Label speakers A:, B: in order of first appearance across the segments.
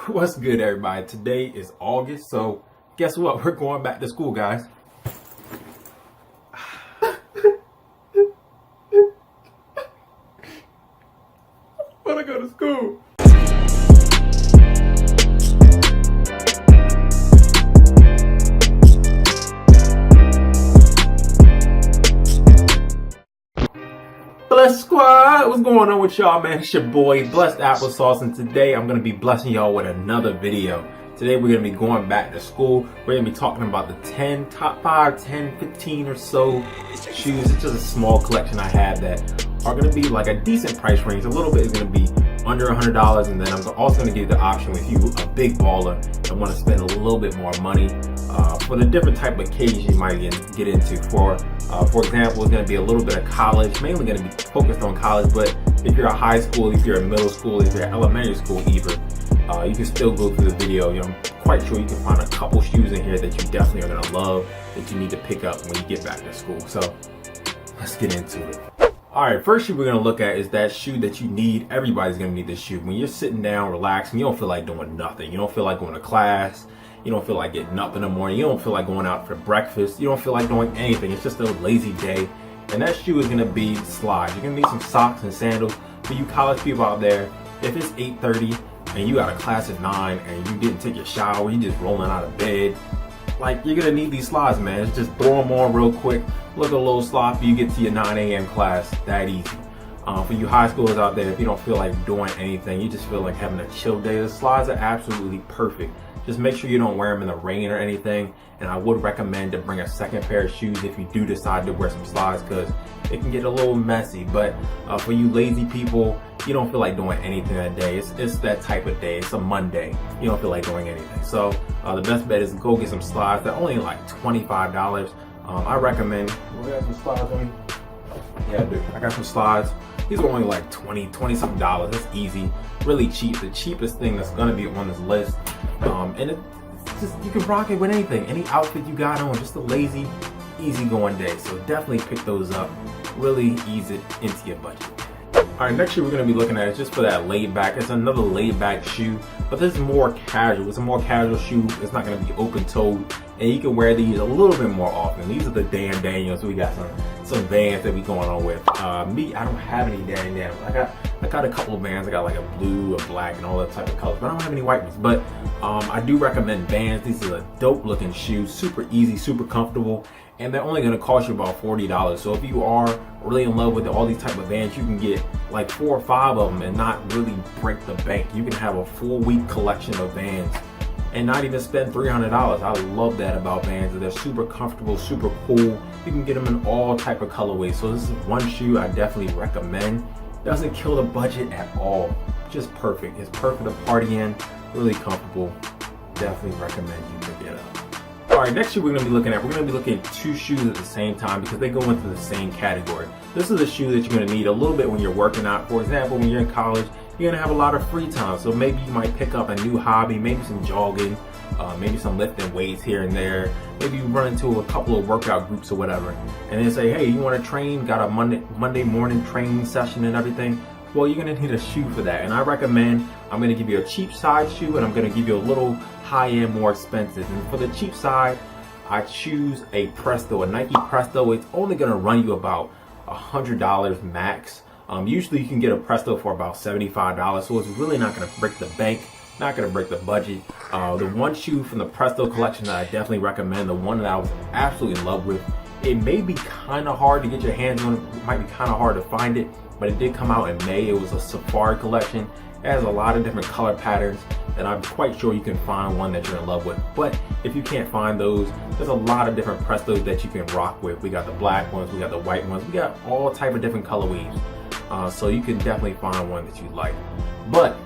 A: What's good, everybody? Today is August, so guess what? We're going back to school, guys. Wanna go to school? Bless Squad, what's going on with y'all, man? It's your boy, Blessed Applesauce, and today I'm going to be blessing y'all with another video. Today we're going to be going back to school. We're going to be talking about the top 5, 10, 15 or so shoes. It's just a small collection I have that are going to be like a decent price range. A little bit is going to be under $100, and then I'm also going to give you the option if you a big baller and want to spend a little bit more money for the different type of occasions you might get into. For example, it's going to be a little bit of college, mainly going to be focused on college, but if you're a high school, if you're a middle school, if you're elementary school even, you can still go through the video. I'm quite sure you can find a couple shoes in here that you definitely are going to love, that you need to pick up when you get back to school. So let's get into it. Alright, first shoe we're going to look at is that shoe that you need. Everybody's going to need this shoe. When you're sitting down, relaxing, you don't feel like doing nothing. You don't feel like going to class. You don't feel like getting up in the morning. You don't feel like going out for breakfast. You don't feel like doing anything. It's just a lazy day. And that shoe is going to be slides. You're going to need some socks and sandals. For you college people out there, if it's 8:30 and you got a class at 9 and you didn't take your shower, you just rolling out of bed, like, you're going to need these slides, man. It's just throw them on real quick. Look a little sloppy. You get to your 9 a.m. class. That easy. For you high schoolers out there, if you don't feel like doing anything, you just feel like having a chill day, the slides are absolutely perfect. Just make sure you don't wear them in the rain or anything. And I would recommend to bring a second pair of shoes if you do decide to wear some slides, because it can get a little messy. But for you lazy people, you don't feel like doing anything that day. It's that type of day. It's a Monday. You don't feel like doing anything. So the best bet is go get some slides. They're only like $25. I recommend. We got some slides on me. Yeah, dude. I got some slides. These are only like $20 something. That's easy. Really cheap. The cheapest thing that's gonna be on this list. And it's just, you can rock it with anything. Any outfit you got on. Just a lazy, easy going day. So definitely pick those up. Really ease it into your budget. Alright, next shoe we're going to be looking at is just for that laid back. It's another laid back shoe, but this is more casual. It's a more casual shoe. It's not going to be open toed, and you can wear these a little bit more often. These are the Dan Daniels. We got some Vans that we going on with. Me, I don't have any Dan Daniels. I got a couple of Vans. I got like a blue, a black, and all that type of colors, but I don't have any white ones. But I do recommend Vans. These are a dope looking shoe, super easy, super comfortable, and they're only going to cost you about $40. So if you are really in love with all these type of Vans, you can get like 4 or 5 of them and not really break the bank. You can have a full week collection of Vans and not even spend $300. I love that about Vans. They're super comfortable, super cool. You can get them in all type of colorways. So this is one shoe I definitely recommend. Doesn't kill the budget at all. Just perfect. It's perfect to party in. Really comfortable. Definitely recommend you pick it up. Alright, next shoe we're going to be looking at, we're going to be looking at 2 shoes at the same time because they go into the same category. This is a shoe that you're going to need a little bit when you're working out. For example, when you're in college, you're going to have a lot of free time. So maybe you might pick up a new hobby, maybe some jogging, maybe some lifting weights here and there. Maybe you run into a couple of workout groups or whatever, and they say, hey, you want to train? Got a Monday morning training session and everything. Well, you're going to need a shoe for that. And I recommend, I'm going to give you a cheap side shoe, and I'm going to give you a little high-end, more expensive. And for the cheap side, I choose a Presto, a Nike Presto. It's only going to run you about $100 max. Usually you can get a Presto for about $75, so it's really not going to break the bank, not going to break the budget. The one shoe from the Presto collection that I definitely recommend, the one that I was absolutely in love with, it may be kind of hard to get your hands on, it might be kind of hard to find it, but it did come out in May. It was a safari collection. It has a lot of different color patterns, and I'm quite sure you can find one that you're in love with. But if you can't find those, there's a lot of different Prestos that you can rock with. We got the black ones, we got the white ones, we got all type of different colorways. So you can definitely find one that you like. But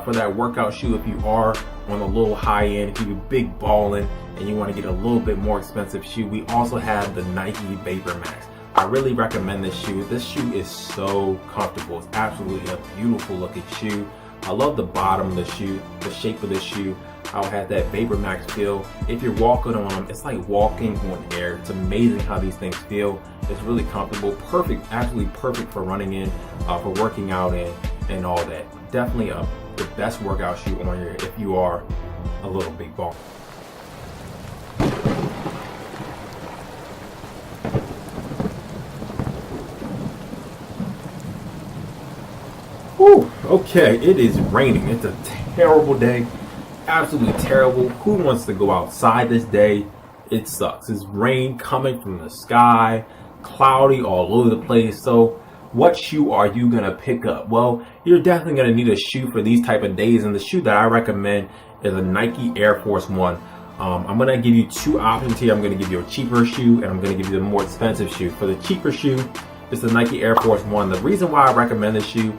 A: for that workout shoe, if you are on a little high end, if you're big balling and you want to get a little bit more expensive shoe, we also have the Nike Vapor Max. I really recommend this shoe. This shoe is so comfortable. It's absolutely a beautiful looking shoe. I love the bottom of the shoe, the shape of the shoe, how it has that Vapor Max feel. If you're walking on them, it's like walking on air. It's amazing how these things feel. It's really comfortable, perfect, absolutely perfect for running in, for working out in, and all that. Definitely a the best workout shoe on you if you are a little big ball. Whew, okay, it is raining. It's a terrible day. Absolutely terrible. Who wants to go outside this day? It sucks. It's rain coming from the sky, cloudy all over the place. So what shoe are you gonna pick up? Well, you're definitely gonna need a shoe for these type of days, and the shoe that I recommend is a Nike Air Force One. I'm gonna give you two options here. I'm gonna give you a cheaper shoe, and I'm gonna give you the more expensive shoe. For the cheaper shoe, it's the Nike Air Force One. The reason why I recommend this shoe,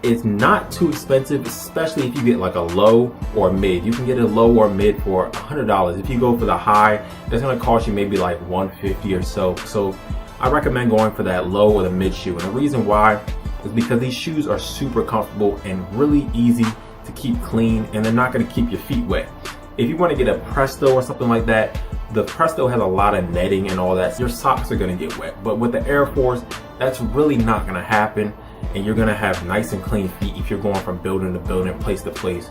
A: it's not too expensive, especially if you get like a low or mid. You can get a low or mid for $100. If you go for the high, it's gonna cost you maybe like $150 or so. So I recommend going for that low or the mid shoe. And the reason why is because these shoes are super comfortable and really easy to keep clean, and they're not gonna keep your feet wet. If you wanna get a Presto or something like that, the Presto has a lot of netting and all that, so your socks are gonna get wet. But with the Air Force, that's really not gonna happen. And you're gonna have nice and clean feet if you're going from building to building, place to place,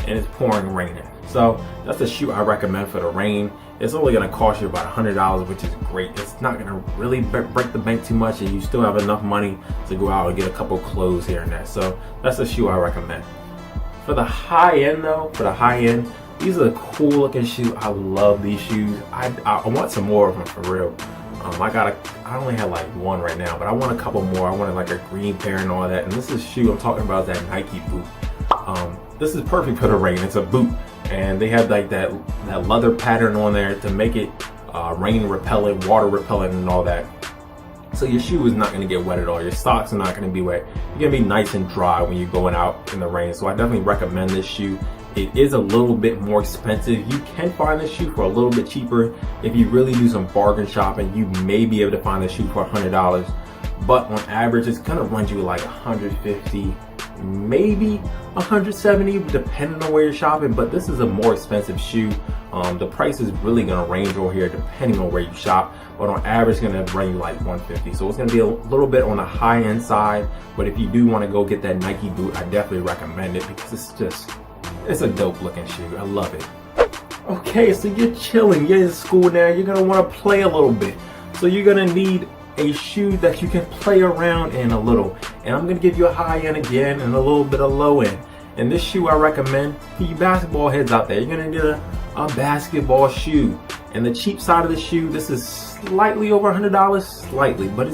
A: and it's pouring and raining. So that's the shoe I recommend for the rain. It's only gonna cost you about $100, which is great. It's not gonna really break the bank too much, and you still have enough money to go out and get a couple clothes here and there. So that's the shoe I recommend. For the high end though, these are the cool looking shoes. I love these shoes. I want some more of them for real. I only have like one right now, but I want a couple more. I wanted like a green pair and all that. And this is shoe I'm talking about, is that Nike boot. This is perfect for the rain. It's a boot, and they have like that leather pattern on there to make it rain repellent, water repellent, and all that. So your shoe is not going to get wet at all. Your socks are not going to be wet. You're going to be nice and dry when you're going out in the rain. So I definitely recommend this shoe. It is a little bit more expensive. You can find this shoe for a little bit cheaper. If you really do some bargain shopping, you may be able to find this shoe for $100. But on average, it's gonna run you like $150, maybe $170, depending on where you're shopping. But this is a more expensive shoe. The price is really gonna range over here depending on where you shop. But on average, it's gonna run you like $150. So it's gonna be a little bit on the high end side. But if you do wanna go get that Nike boot, I definitely recommend it because it's a dope looking shoe. I love it. Okay, so you're chilling, you're in school now, you're gonna wanna play a little bit. So you're gonna need a shoe that you can play around in a little. And I'm gonna give you a high end again and a little bit of low end. And this shoe I recommend for you basketball heads out there. You're gonna get a basketball shoe. And the cheap side of the shoe, this is slightly over $100, slightly, but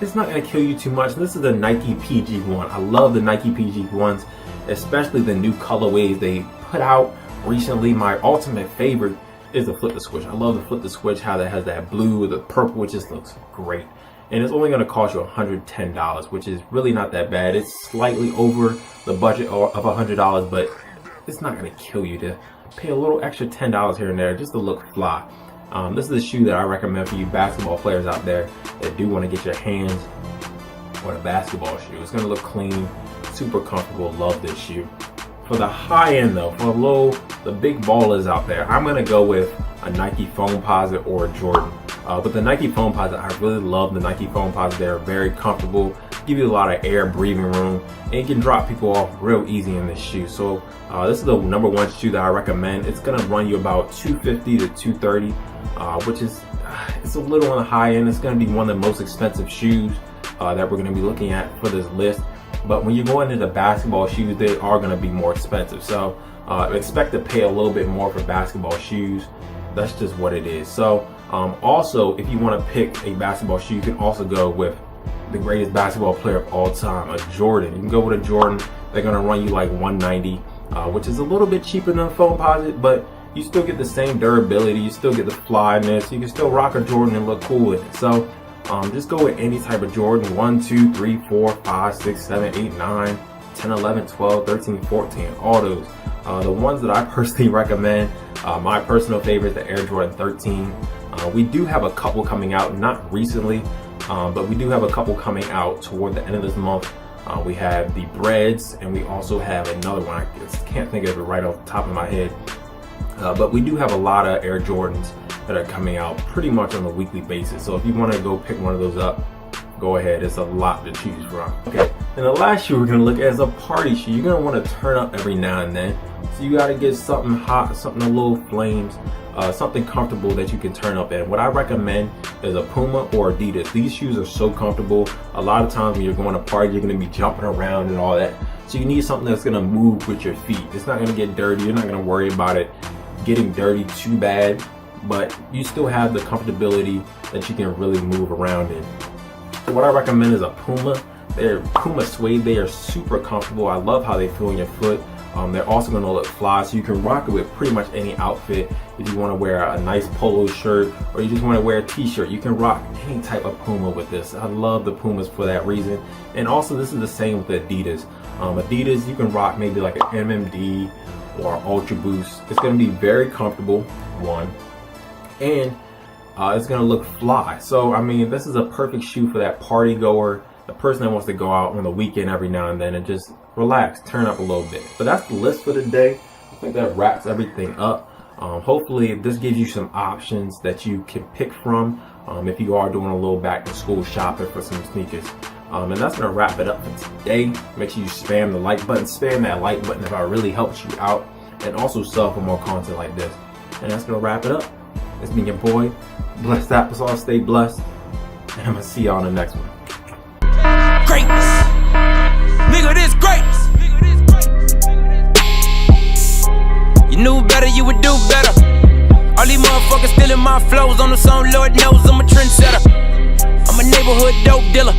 A: it's not gonna kill you too much. This is the Nike PG1. I love the Nike PG1s. Especially the new colorways they put out recently. My ultimate favorite is the Flip the Switch. I love the Flip the Switch, how that has that blue with the purple. It just looks great. And it's only going to cost you $110, which is really not that bad. It's slightly over the budget of $100, but it's not going to kill you to pay a little extra $10 here and there just to look fly. This is a shoe that I recommend for you basketball players out there that do want to get your hands on a basketball shoe. It's going to look clean, super comfortable. Love this shoe. For the high end though, for the big ballers out there, I'm gonna go with a Nike Foamposite or a Jordan. But the Nike Foamposite, I really love the Nike Foamposite. They're very comfortable, give you a lot of air breathing room, and you can drop people off real easy in this shoe. So this is the number one shoe that I recommend. It's gonna run you about $250 to $230, which is it's a little on the high end. It's gonna be one of the most expensive shoes that we're gonna be looking at for this list. But when you go into the basketball shoes, they are going to be more expensive. So expect to pay a little bit more for basketball shoes. That's just what it is. So also, if you want to pick a basketball shoe, you can also go with the greatest basketball player of all time, a Jordan. You can go with a Jordan. They're going to run you like $190, which is a little bit cheaper than a Foamposite, but you still get the same durability. You still get the flyness. You can still rock a Jordan and look cool with it. So just go with any type of Jordan. 1, 2, 3, 4, 5, 6, 7, 8, 9, 10, 11, 12, 13, 14, all those. The ones that I personally recommend, my personal favorite is the Air Jordan 13. We do have a couple coming out, not recently, but we do have a couple coming out toward the end of this month. We have the Breads, and we also have another one. I just can't think of it right off the top of my head. But we do have a lot of Air Jordans that are coming out pretty much on a weekly basis. So if you want to go pick one of those up go ahead. It's a lot to choose from. Okay, and the last shoe we're gonna look at is a party shoe. You're gonna want to turn up every now and then. So you gotta get something hot, something a little flames, something comfortable that you can turn up in. What I recommend is a Puma or Adidas. These shoes are so comfortable. A lot of times when you're going to party, you're gonna be jumping around and all that. So you need something that's gonna move with your feet. It's not gonna get dirty. You're not gonna worry about it getting dirty too bad, but you still have the comfortability that you can really move around in. So what I recommend is a Puma. They're Puma suede. They are super comfortable. I love how they feel in your foot. They're also going to look fly, so you can rock it with pretty much any outfit. If you want to wear a nice polo shirt or you just want to wear a t-shirt, you can rock any type of Puma with this. I love the Pumas for that reason. And also this is the same with Adidas. Adidas, you can rock maybe like an MMD or Ultra Boost. It's going to be very comfortable, one, and it's going to look fly. So I mean, this is a perfect shoe for that party goer, the person that wants to go out on the weekend every now and then and just relax, turn up a little bit. But that's the list for today. I think that wraps everything up. Hopefully this gives you some options that you can pick from if you are doing a little back to school shopping for some sneakers. And that's gonna wrap it up for today. Make sure you spam the like button, spam that like button if I really helped you out, and also sub for more content like this. And that's gonna wrap it up. It's been your boy, Blessed Applesauce. Stay blessed, and I'm gonna see y'all in the next one.
B: Greatness, nigga, this greatness. You knew better, you would do better. All these motherfuckers stealing my flows on the song, Lord knows I'm a trendsetter. I'm a neighborhood dope dealer.